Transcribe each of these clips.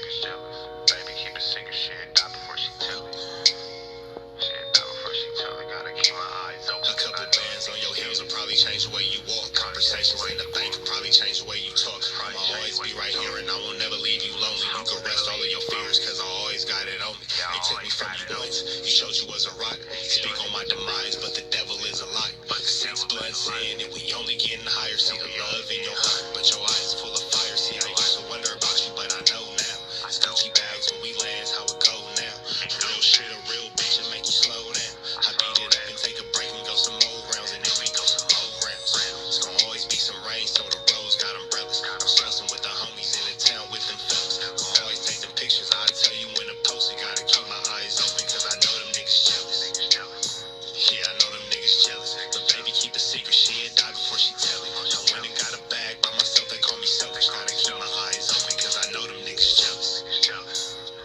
niggas jealous. Baby, keep it secret. Shit, die before she tell it. Shit, die before she tell it. Gotta keep my eyes open. A couple bands on your heels will probably change the way you walk. Conversations in the bank will probably change the way you talk. I'll always be right here and I will never leave you lonely. You can rest all of your fears cause I always got it on me. They took me from you once. You showed you was a rock. Speak on my demise, but the devil is a lie. Since blood sin and we only getting higher. See the love in your heart, but your eyes full of fire. See, I used to wonder about you, but I know now. It's Gucci bags when we land, how it go now. Real shit, a real bitch, and make you slow down. I beat it up and take a break and go some more rounds, and then we go some more rounds. It's gonna always be some rain, so the roads got umbrellas. I'm stressing with the homies in the town with them fellas. Gonna always take them pictures, I'll tell you when to post it. Gotta keep my eyes open, cause I know them niggas jealous. Yeah, I know them niggas jealous. But baby, keep a secret, she'll die before she tell it. I went and got a bag by myself, they call me selfish. Gotta keep my eyes open, cause I know them niggas jealous.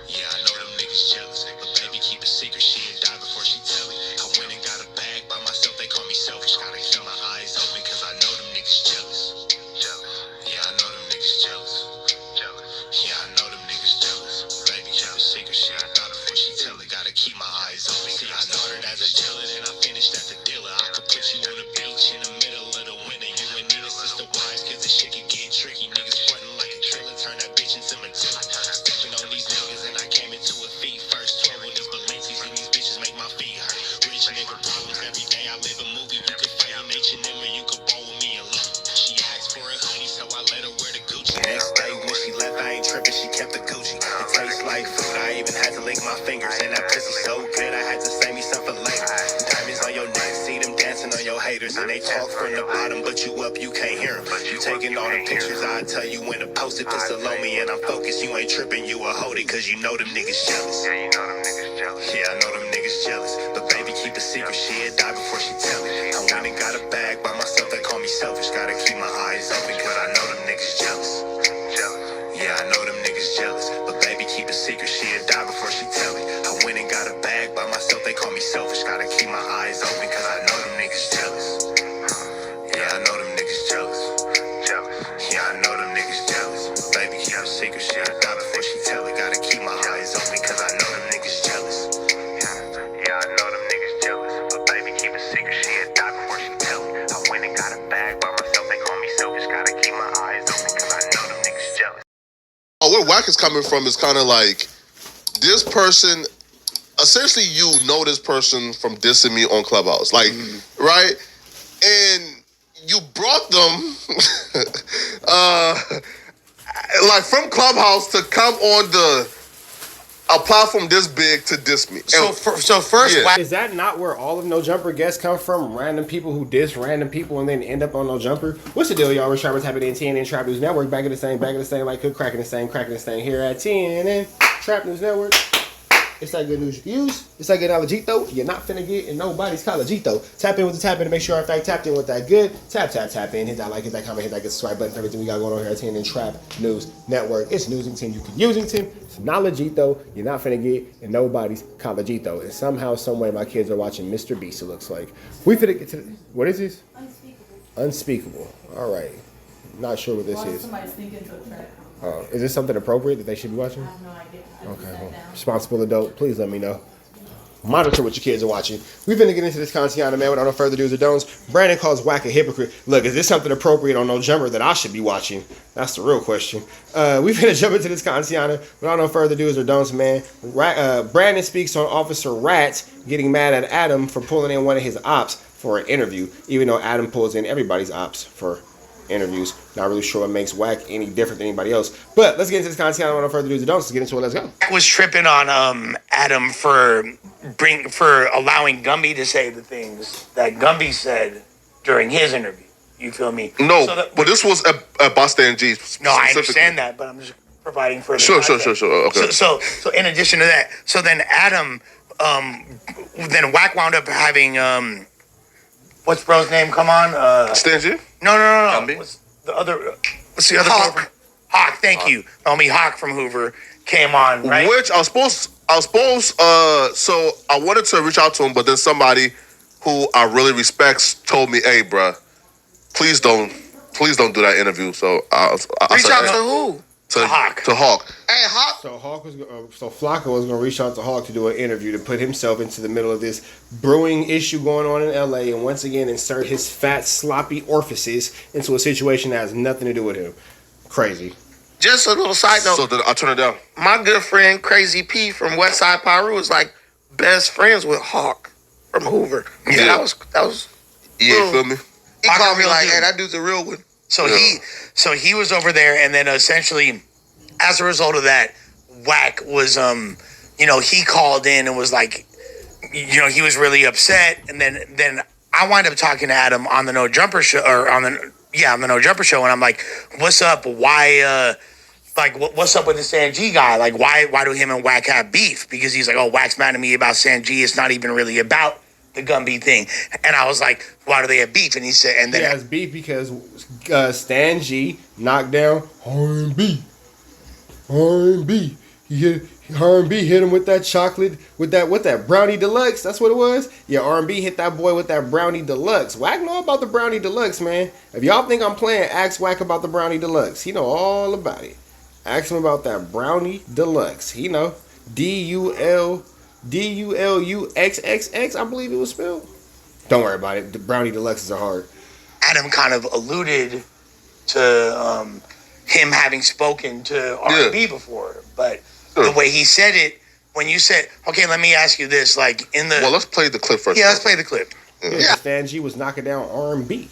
Yeah, I know them niggas jealous. But baby, keep a secret, she'll die before she tell it. I went and got a bag by myself, they call me selfish. Gotta keep my eyes open, cause I know them niggas jealous. Yeah, I know them niggas jealous. Yeah, I know them niggas jealous. Baby, keep a secret, she'll die before she tell it. Gotta keep my eyes open. See, I started as a dealer, then I finished as a dealer. I could put you on the beach in the middle of the winter. You and Nina sister wives, cause this shit can get tricky. Niggas frontin' like a trailer, turn that bitch into Matilda. Stepping on these niggas and I came into a feet first. 12 on these Balenci's and these bitches make my feet hurt. Rich nigga problems every day, I live a movie. You could fight in H&M or you could ball with me and Lou. She asked for a hoodie, so I let her wear the Gucci. Next day when she left, I ain't tripping, she kept the Gucci. It tastes like food, I even had to lick my fingers. And that pussy so good, I had to save me some for later. Diamonds on your neck, see them dancing on your haters. And they talk from the bottom, but you up, you can't hear them. You taking all the pictures, I tell you when to post it. Put Salome and I'm focused, you ain't tripping, you a hold it. Cause you know them niggas jealous. Yeah, you know them niggas jealous. Yeah, I know them niggas jealous. But baby, keep a secret, she'll die before she tell it. I went and got a bag by myself, they call me selfish. Gotta keep my eyes open, cause I know them niggas jealous. Yeah, I know them niggas jealous. But baby, keep a secret, she'll die before she tell it. I went and got a bag by myself, they call me selfish. Gotta keep my eyes open, cause I know them niggas jealous. Yeah, I know them niggas jealous. Yeah, I know them niggas jealous. But baby, keep a secret, she'll die before she tell it. Gotta keep my eyes open, cause I know them niggas jealous. Yeah, I know them niggas jealous. But baby, keep a secret, she'll die before she tell it. I went and got a bag by myself, they call me selfish. Gotta keep my eyes open, cause I know them niggas jealous. Oh, where Wack is coming from is kind of like this person. Essentially, you know this person from dissing me on Clubhouse, like, right? And you brought them, like, from Clubhouse to come on a platform this big to diss me. So first, yeah. Wack, is that not where all of No Jumper guests come from? Random people who diss random people and then end up on No Jumper? What's the deal, y'all? We're Trappers Happy in TNN Trap News Network. Back in the same, like cook, cracking the same here at TNN Trap News Network. It's that good news you can use. It's that good knowledgeito. You're not finna get in nobody's collegeito. Tap in with the tap in to make sure, in fact, tapped in with that good. Tap in. Hit that like, hit that comment, hit that good subscribe button for everything we got going on here at TNN Trap News Network. It's Newsington. You can Usington. Some knowledgeito. You're not finna get in nobody's collegeito. And somehow, someway, my kids are watching Mr. Beast, it looks like. We finna get to what is this? Unspeakable. All right. Not sure what this is. Somebody's thinking to a track. Is this something appropriate that they should be watching? I have no idea. Okay, well, responsible adult, please let me know. Monitor what your kids are watching. We're going to get into this content, man, without no further do's or don'ts. Brandon calls Wack a hypocrite. Look, is this something appropriate on No Jumper that I should be watching? That's the real question. We're going to jump into this content without no further do's or don'ts, man. Brandon speaks on Officer Rat getting mad at Adam for pulling in one of his ops for an interview, even though Adam pulls in everybody's ops for interviews. Not really sure what makes Wack any different than anybody else. But let's get into this content. I don't want to further do the don'ts. Let's get into it. Let's go. Wack was tripping on Adam for allowing Gumby to say the things that Gumby said during his interview. You feel me? No, but this was a Basta and G. No, I understand that, but I'm just providing further. Sure. Okay. So in addition to that, so then Adam, then Wack wound up having what's bro's name? Come on, Stan G? No. Gumby? What's the other Hawk. Hawk, thank you. Homie Hawk from Hoover came on, right? Which I was supposed, so I wanted to reach out to him, but then somebody who I really respect told me, hey, bruh, please don't do that interview. So I reach said, out to who? To Hawk. Hey, Hawk So so Flocka was going to reach out to Hawk to do an interview to put himself into the middle of this brewing issue going on in LA, and once again insert his fat, sloppy orifices into a situation that has nothing to do with him. Crazy. Just a little side note. So then I turn it down. My good friend Crazy P from Westside Pyru is like best friends with Hawk from Hoover. Yeah, that was. Yeah, you feel me? He called me like, "Hey, that dude's a real one." So he was over there, and then essentially, as a result of that, Wack was he called in and was like, he was really upset, and then I wind up talking to Adam on the No Jumper show, or on the No Jumper show, and I'm like, "What's up? Why what's up with the Sanjay guy? Like, why do him and Wack have beef?" Because he's like, "Oh, Wack's mad at me about Sanjay. It's not even really about the Gumby thing." And I was like, "Why do they have beef?" And he said, and then he has beef because Stan G knocked down R&B. R&B. R&B hit him with that chocolate, with that brownie deluxe. That's what it was. Yeah, R&B hit that boy with that brownie deluxe. Wack know about the brownie deluxe, man. If y'all think I'm playing, ask Wack about the brownie deluxe. He know all about it. Ask him about that brownie deluxe. He know. DULUXXX, I believe it was spelled. Don't worry about it. The brownie deluxes are hard. Adam kind of alluded to him having spoken to R&B before, but the way he said it, when you said, "Okay, let me ask you this," like in the Well, let's play the clip first. yeah, let's play the clip. Yeah. Stan G was knocking down R&B.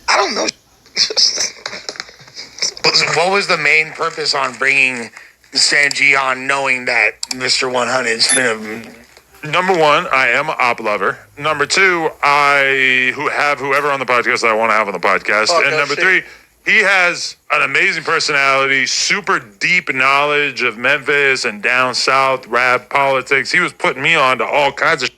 I don't know. What was the main purpose on bringing Sanjay on, knowing that Mr. 100's been Number one, I am an op lover. Number two, I have whoever on the podcast that I want to have on the podcast. Oh, and no number shit. three, he has an amazing personality, super deep knowledge of Memphis and down south rap politics. He was putting me on to all kinds of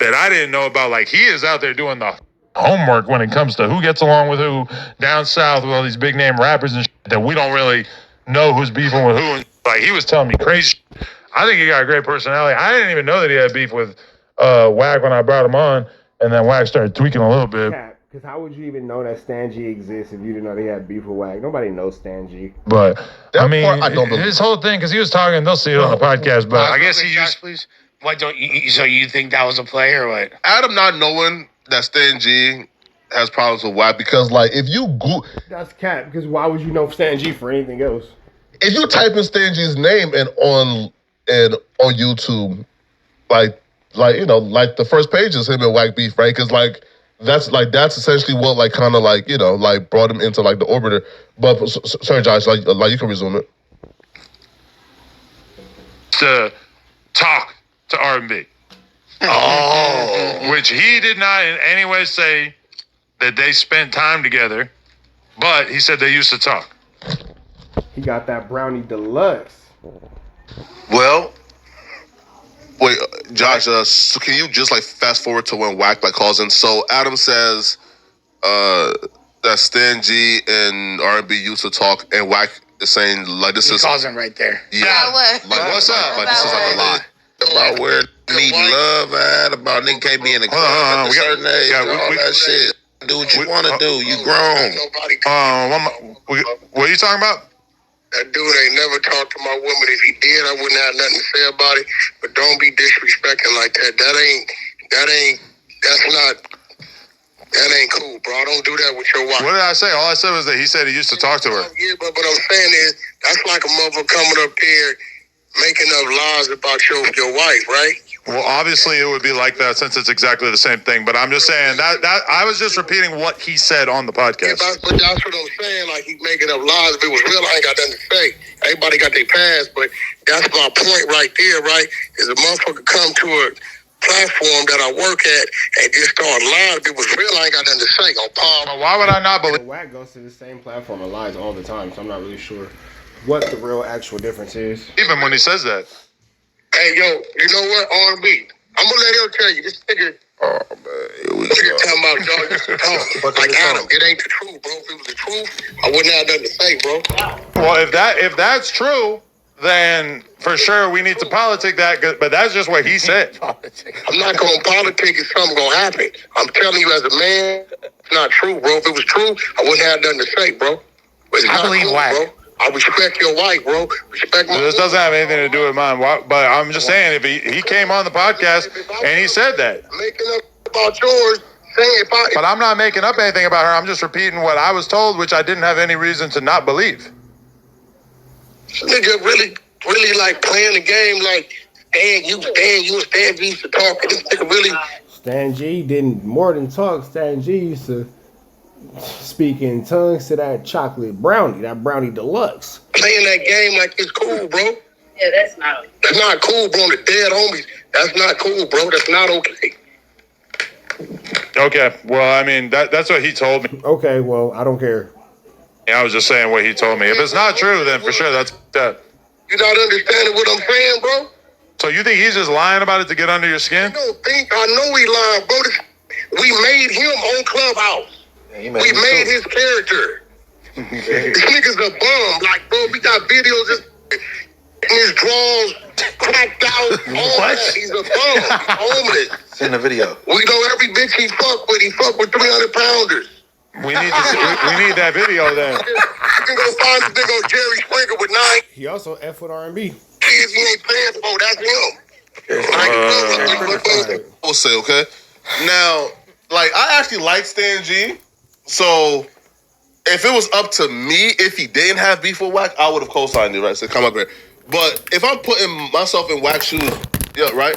that I didn't know about. Like, he is out there doing the homework when it comes to who gets along with who down south with all these big name rappers and that we don't really know who's beefing with who. And like, he was telling me crazy. I think he got a great personality. I didn't even know that he had beef with Wack when I brought him on, and then Wack started tweaking a little bit. Because how would you even know that Stan G exists if you didn't know they had beef with Wack? Nobody knows Stan G. But That I mean, part I don't believe. his whole thing, because he was talking, they'll see it on the podcast. But I guess he Josh, used. please. What don't you? So you think that was a play or what? Adam not knowing that Stan G has problems with Wack because, like, if you That's cat, because why would you know Stan G for anything else? if you type in Stan G's name and on YouTube, like the first page is him and Wack beef, right? Because that's essentially what kind of brought him into the orbiter. But sorry, Josh, like you can resume it. To talk to R&B. Oh, Which he did not in any way say that they spent time together, but he said they used to talk. He got that brownie deluxe. Well, Wait, Josh, so can you just fast forward to when Wack calls in? So Adam says that Stan G and R&B used to talk, and Wack is saying this he is calls him right there. yeah, what? what's up? This is a lie. About where meet love at, about nigga can't be in the club at a certain age, all that shit. Do what you want to do. You grown. What are you talking about? That dude ain't never talked to my woman. If he did, I wouldn't have nothing to say about it. But don't be disrespecting like that. That ain't cool, bro. Don't do that with your wife. What did I say? All I said was that he said he used to talk to her. Yeah, but what I'm saying is, that's like a motherfucker coming up there making up lies about your wife, right? Well, obviously it would be like that since it's exactly the same thing. But I'm just saying that I was just repeating what he said on the Yeah, podcast. but that's what I'm saying. Like, he's making up lies. If it was real, I ain't got nothing to say. Everybody got their past, but that's my point right there, right? Is a motherfucker come to a platform that I work at and just start lying. If it was real, I ain't got nothing to say. But why would I not believe? Wack goes to the same platform and lies all the time, so I'm not really sure what the real actual difference is. Even when he says that. Hey, yo, you know what? R&B. I'm gonna let him tell you. This nigga. Oh man, here we Nigga go. talking about y'all used to talk. Like Adam, it ain't the truth, bro. If it was the truth, I wouldn't have nothing to say, bro. Well, if that's true, then for sure we need to politic that. But that's just what he said. I'm not gonna politic if something gonna happen. I'm telling you as a man, it's not true, bro. If it was true, I wouldn't have nothing to say, bro. But it's I not believe cool, Wack. bro. I respect your wife, bro. Respect my. This doesn't have anything to do with mine. But I'm just saying, if he came on the podcast and he said that. Making up about yours, saying But I'm not making up anything about her. I'm just repeating what I was told, which I didn't have any reason to not believe. This nigga really like playing the game like Stan, you and Stan G used to talk. This nigga really. Stan G didn't more than talk. Stan G used to speak in tongues to that chocolate brownie, that brownie deluxe. Playing that game like it's cool, bro. Yeah, that's not. That's not cool, bro. The dead homies. That's not cool, bro. That's not okay. Okay, well, I mean, that's what he told me. Okay, well, I don't care. I was just saying what he told me. If it's not true, then for sure that's that. You not understanding what I'm saying, bro? So you think he's just lying about it to get under your skin? I know he lying, bro. We made him on Clubhouse. Yeah, we made his character. This nigga's a bum. Like, bro, we got videos just in his drawers cracked out. What? He's a bum. He's homeless. It's in the video. We know every bitch he fuck with. He fuck with 300-pounders. We need to see, we need that video then. You can go find this nigga Jerry Springer with 9 He also F with R&B. kids he ain't paying for. That's him. I will say, okay? Now, like, I actually like Stan G, so if it was up to me, if he didn't have beef with Wack, I would have co-signed it, right? So come on, great. But if I'm putting myself in Wack's shoes, right?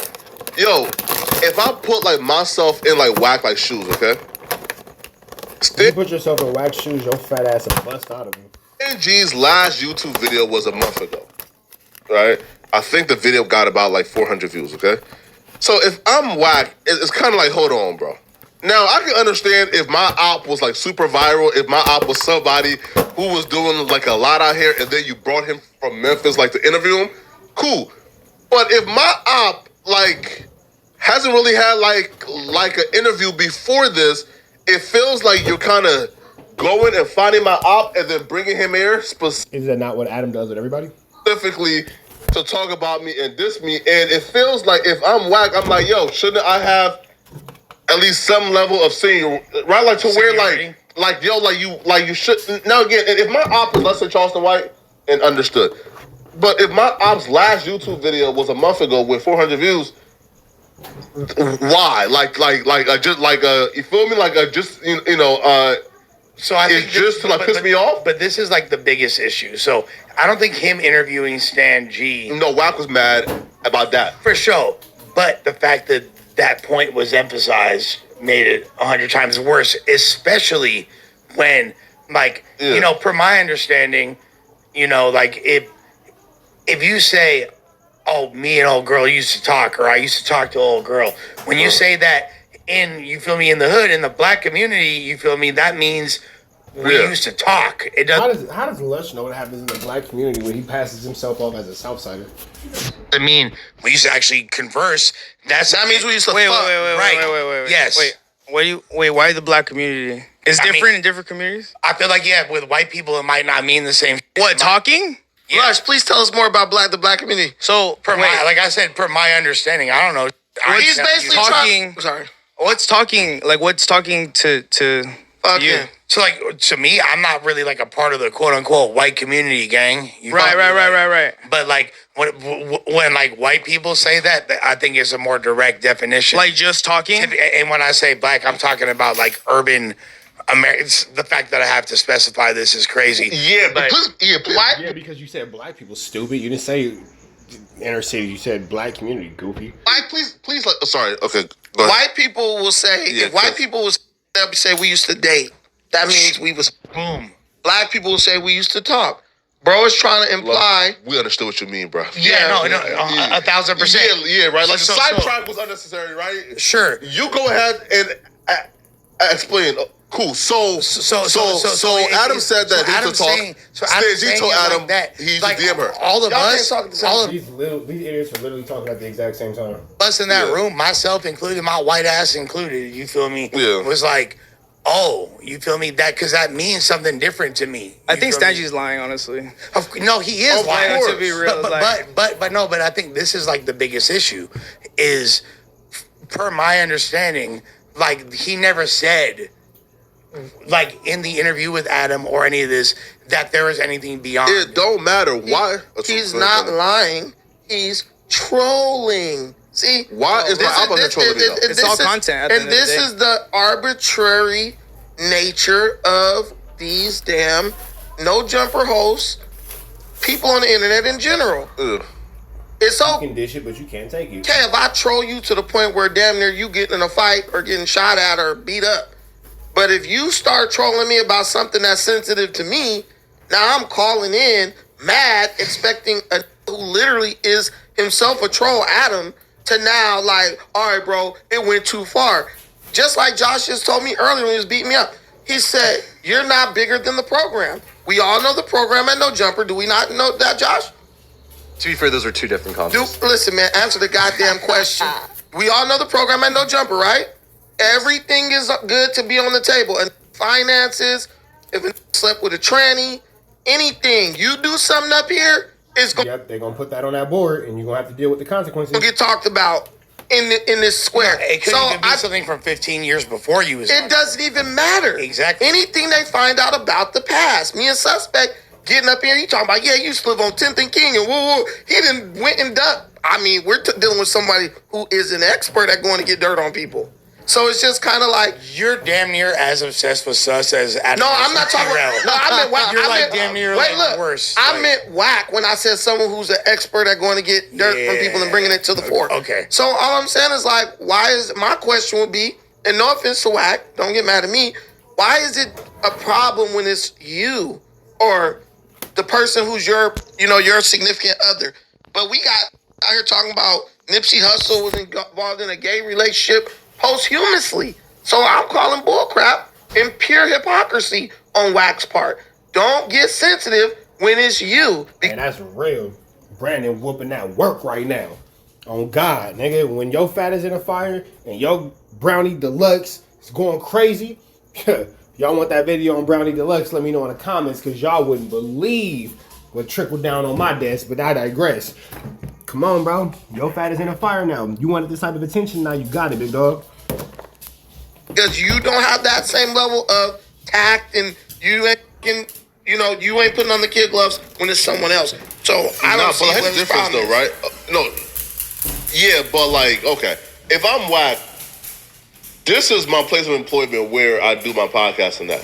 If I put, like, myself in, like, Wack, like, shoes, okay? You put yourself in Wack's shoes, your fat ass will bust out of him. Stan G's last YouTube video was a month ago, right? I think the video got about like 400 views, okay? So if I'm Wack, it's kind of like, hold on, bro. Now, I can understand if my op was like super viral, if my op was somebody who was doing like a lot out here and then you brought him from Memphis like to interview him, cool. But if my op like hasn't really had like an interview before this, it feels like you're kind of going and finding my op and then bringing him here Is that not what Adam does with everybody? Specifically to talk about me and diss me. And it feels like if I'm Wack, I'm like, yo, shouldn't I have at least some level of senior, right? Like to where like you should. Now again, if my op is, let's say, Charleston White, and understood. But if my op's last YouTube video was a month ago with 400 views, why? You feel me? So I think just to piss me off. But this is like the biggest issue. So I don't think him interviewing Stan G. No, Wack was mad about that for sure. But the fact that that point was emphasized made it 100 times worse, especially when, per my understanding, like if you say, "Oh, me and old girl used to talk," or "I used to talk to old girl," when you say that in the hood, in the black community, you feel me, that means we used to talk. It doesn't. How does Lush know what happens in the black community when he passes himself off as a Southsider? I mean, we used to actually converse. That means we used to wait, fuck. Wait. Yes. Why the black community? It's different in different communities? I feel like, with white people, it might not mean the same. What, talking? Yeah. Rush, please tell us more about the black community. So, per my understanding, I don't know. He's basically talking. Sorry. What's talking? Like, what's talking to you? So, to me, I'm not really like a part of the quote unquote white community gang. Right. But when like white people say that, I think it's a more direct definition. Like just talking. And when I say black, I'm talking about like urban Americans. The fact that I have to specify this is crazy. Yeah, because you said black people stupid. You didn't say inner city. You said black community goofy. Please. Sorry. Okay. Go ahead. White people will say, if white people will say we used to date, that means we was boom. Black people will say we used to talk. Bro is trying to imply. We understood what you mean, bro. 1,000%. Yeah, right. Like the So- sidetrack was unnecessary, right? Sure. You go ahead and explain. Cool. So Adam said that he could talk. Stan G told Adam that he used like, to DM her. all of us, These idiots are literally talking at the exact same time. us in that room, myself included, my white ass included, you feel me? Yeah. Was like, oh, you feel me? Because that means something different to me. I think Stangy's lying, honestly. No, he is Of lying. course. To be real, But I think this is like the biggest issue is, per my understanding, like he never said, like in the interview with Adam or any of this, that there is anything beyond. It don't matter. Why? He's not lying. He's trolling. See? Why is my album here trolling me, though? It's all content at the end And of the this day. is the arbitrary nature of these damn no jumper hosts, people on the internet in general. Ugh. It's You okay can dish it, but you can't take it. if I troll you to the point where damn near you getting in a fight or getting shot at or beat up. But if you start trolling me about something that's sensitive to me, now I'm calling in mad, expecting a who literally is himself a troll, Adam, to now like, all right, bro, it went too far. Just like Josh just told me earlier when he was beating me up. He said, you're not bigger than the program. We all know the program at No Jumper. Do we not know that, Josh? To be fair, those are two different concepts. Dude, listen, man, answer the goddamn question. We all know the program at No Jumper, right? Everything is good to be on the table. And finances, if it slept with a tranny, anything. You do something up here, it's going Yep, they're gonna put that on that board, and you're gonna have to deal with the consequences. to get talked about in this square. It could even be something from 15 years before you was on. It doesn't even matter. Exactly. Anything they find out about the past. Me and Suspect getting up here, you talking about, yeah, you used to live on 10th and King, and woo. He done went and done. I mean, we're dealing with somebody who is an expert at going to get dirt on people. So it's just kind of like, You're damn near as obsessed with Sus as Adam. no, I'm not talking Terrell. about, no, I meant Wack. You're I like meant, damn near wait, like look, worse. I Like, meant Wack when I said someone who's an expert at going to get dirt from people and bringing it to the fore. Okay. So all I'm saying is like, why is, my question would be, and no offense to Wack, don't get mad at me, why is it a problem when it's you or the person who's your significant other? But we got out here talking about Nipsey Hussle was involved in a gay relationship posthumously. So I'm calling bullcrap and pure hypocrisy on Wack's part. Don't get sensitive when it's you. And that's real. Brandon whooping that work right now. On God, nigga. When your fat is in a fire and your Brownie Deluxe is going crazy, y'all want that video on Brownie Deluxe, let me know in the comments, because y'all wouldn't believe what trickled down on my desk, but I digress. Come on, bro. Your fat is in a fire now. You wanted this type of attention, now you got it, big dog. Because you don't have that same level of tact and you ain't putting on the kid gloves when it's someone else. So I don't see but what here's the his difference, problem though, right? No, yeah, but like, okay, if I'm Wack, this is my place of employment where I do my podcast and that.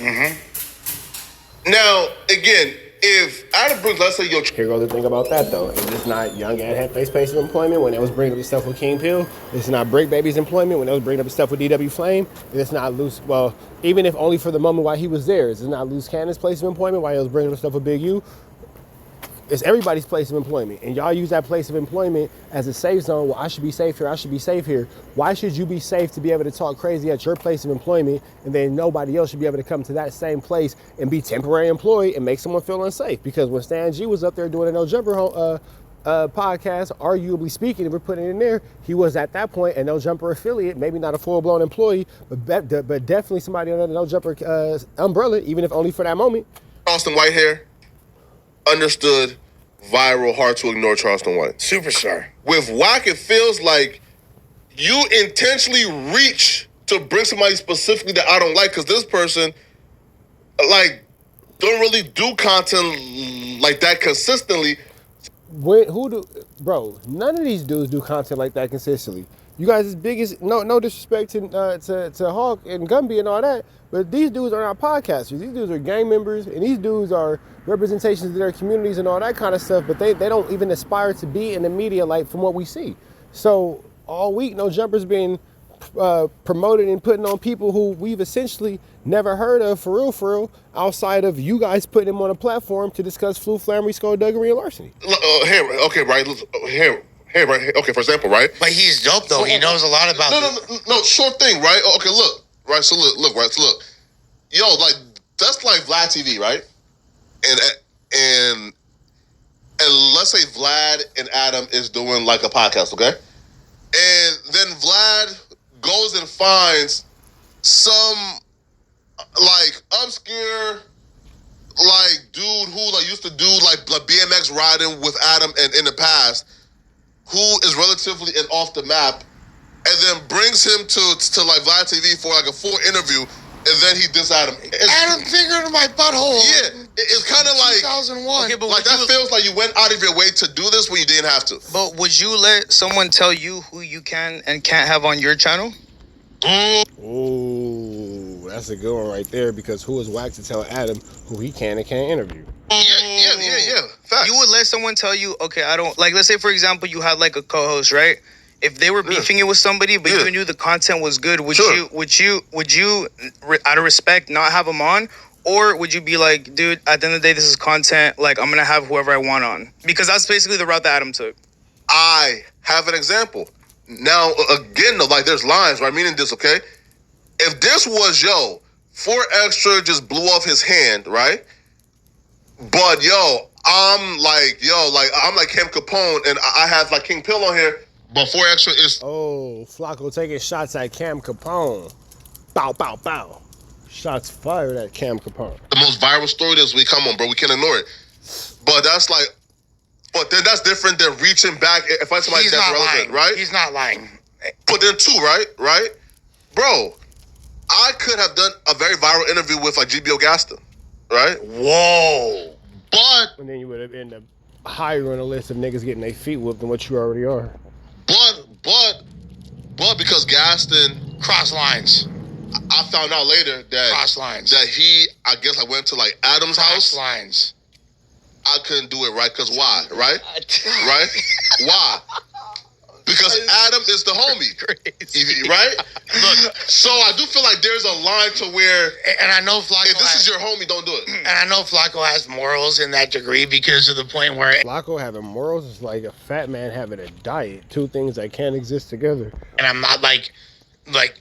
Now, again, if Adam brings, let's say, your Here goes the thing about that, though. If it's not Young and Headface place of employment when they was bringing up the stuff with King Pill, it's not Brick Baby's employment when they was bringing up the stuff with DW Flame, it's not Loose, well, even if only for the moment while he was there, it's not Loose Cannon's place of employment while he was bringing up stuff with Big U. It's everybody's place of employment. And y'all use that place of employment as a safe zone. Well, I should be safe here. I should be safe here. Why should you be safe to be able to talk crazy at your place of employment and then nobody else should be able to come to that same place and be temporary employed and make someone feel unsafe? Because when Stan G was up there doing a No Jumper podcast, arguably speaking, if we're putting it in there, he was at that point a No Jumper affiliate, maybe not a full-blown employee, but definitely somebody under the No Jumper umbrella, even if only for that moment. Charleston White hair, understood, viral, hard to ignore Charleston White. Superstar. With Wack, it feels like you intentionally reach to bring somebody specifically that I don't like, because this person, like, don't really do content like that consistently. Bro, none of these dudes do content like that consistently. You guys as big as, no disrespect to Hawk and Gumby and all that, but these dudes are not podcasters. These dudes are gang members, and these dudes are representations of their communities and all that kind of stuff, but they don't even aspire to be in the media, like, from what we see. So all week, No Jumper's being promoted and putting on people who we've essentially never heard of for real, outside of you guys putting them on a platform to discuss flu, flammery, skullduggery, and larceny. Here, right. Okay, for example, right? But he's dope though. He knows a lot about No, sure thing, right? Okay, look, right. So look, right. So look, yo, like, that's like Vlad TV, right? And let's say Vlad and Adam is doing like a podcast, okay? And then Vlad goes and finds some like obscure like dude who like used to do like BMX riding with Adam and in the past, who is relatively and off the map, and then brings him to like Vlad TV for like a full interview, and then he dissed Adam. Adam finger in my butthole. Yeah, it's kind of like 2001. Okay, but like that feels like you went out of your way to do this when you didn't have to. But would you let someone tell you who you can and can't have on your channel? Oh, that's a good one right there. Because who is Wack to tell Adam who he can and can't interview? Yeah. Facts. You would let someone tell you, okay, I don't like. Let's say, for example, you had like a co-host, right? If they were beefing it with somebody, but you knew the content was good, would you out of respect not have them on, or would you be like, dude, at the end of the day, this is content. Like, I'm gonna have whoever I want on, because that's basically the route that Adam took. I have an example. Now, again, though, like there's lines, right? Meaning this, okay? If this was 4 Extra just blew off his hand, right? But I'm like Kim Capone, and I have like King Pill on here. But 4 Extra is Flacco taking shots at Cam Capone. Bow, bow, bow. Shots fired at Cam Capone. the most viral story this week. Come on, bro, we can't ignore it. But that's like, but then that's different than reaching back and find somebody that's relevant, right? He's not lying. But then 2, right? Bro, I could have done a very viral interview with like GBO Gaston, right? Whoa. But And then you would have ended up higher on a list of niggas getting their feet whooped than what you already are. But because Gaston, Cross lines. I found out later that Cross lines. that he, I guess I went to like Adam's Cross house. lines. I couldn't do it, right? Because why, right? Right? Why? Because Adam is the homie, right? Look, so I do feel like there's a line to where, And I know Flacco. if this is your homie, don't do it. And I know Flacco has morals in that degree because of the point where. Flacco having morals is like a fat man having a diet. 2 things that can't exist together. And I'm not like, look,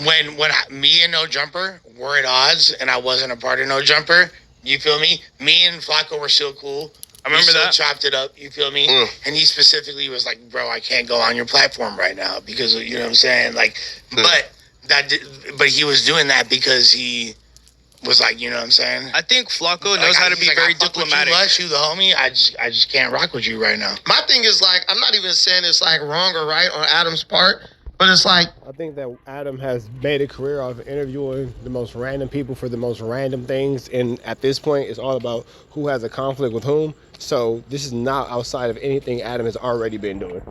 when me and No Jumper were at odds, and I wasn't a part of No Jumper. You feel me? Me and Flacco were still cool. I remember we still that. chopped it up. You feel me? And he specifically was like, "Bro, I can't go on your platform right now because you know what I'm saying." Like, but he was doing that because he was like, you know what I'm saying. I think Flacco knows how to be very diplomatic. You the homie. I just can't rock with you right now. My thing is like, I'm not even saying it's like wrong or right on Adam's part, but it's like, I think that Adam has made a career of interviewing the most random people for the most random things. And at this point, it's all about who has a conflict with whom. So this is not outside of anything Adam has already been doing.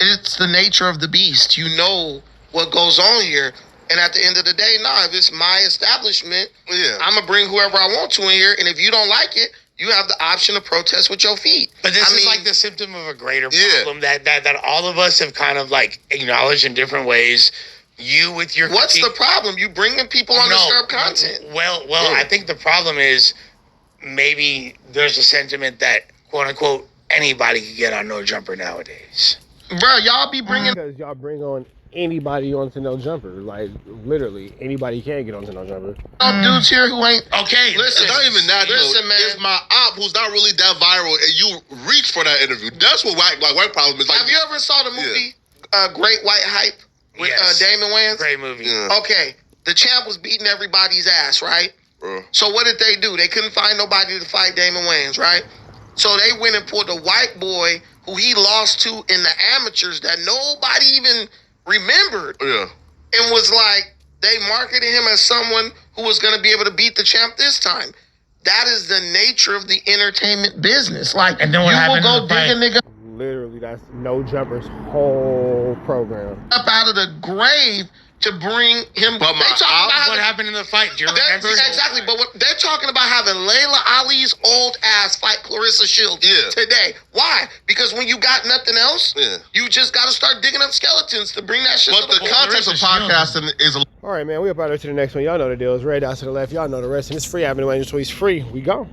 it's the nature of the beast. You know what goes on here. And at the end of the day, if it's my establishment, I'm going to bring whoever I want to in here. And if you don't like it, you have the option to protest with your feet. But this is like the symptom of a greater problem that all of us have kind of like acknowledged in different ways. You with your What's the problem? You bringing people on disturbed content. Well, I think the problem is maybe there's a sentiment that, quote unquote, anybody can get on No Jumper nowadays. Bro, y'all be bringing... Because y'all bring on anybody onto No Jumper. Like, literally, anybody can get onto No Jumper. Dudes here who ain't... Okay, Listen, not even that, listen, man. It's my op who's not really that viral, and you reach for that interview. That's what Wack problem is. Like, have you ever saw the movie Great White Hype with Damon Wayans? Great movie. Yeah. Okay, the champ was beating everybody's ass, right? So what did they do? They couldn't find nobody to fight Damon Wayans, right? So they went and pulled a white boy who he lost to in the amateurs that nobody even remembered. Yeah. And was like, they marketed him as someone who was going to be able to beat the champ this time. That is the nature of the entertainment business. Like, and then what you will go dig a nigga Literally, that's No Jumper's whole program. up out of the grave to bring him. But what happened in the fight? Do you remember? Exactly. But what they're talking about having Layla Ali's old ass fight Clarissa Shields today. Why? Because when you got nothing else, you just got to start digging up skeletons to bring that shit. But the context of podcasting is. All right, man. We up out to the next one. Y'all know the deal. It's red out to the left. Y'all know the rest. And it's free. Avenue Angel Tweets free. We go.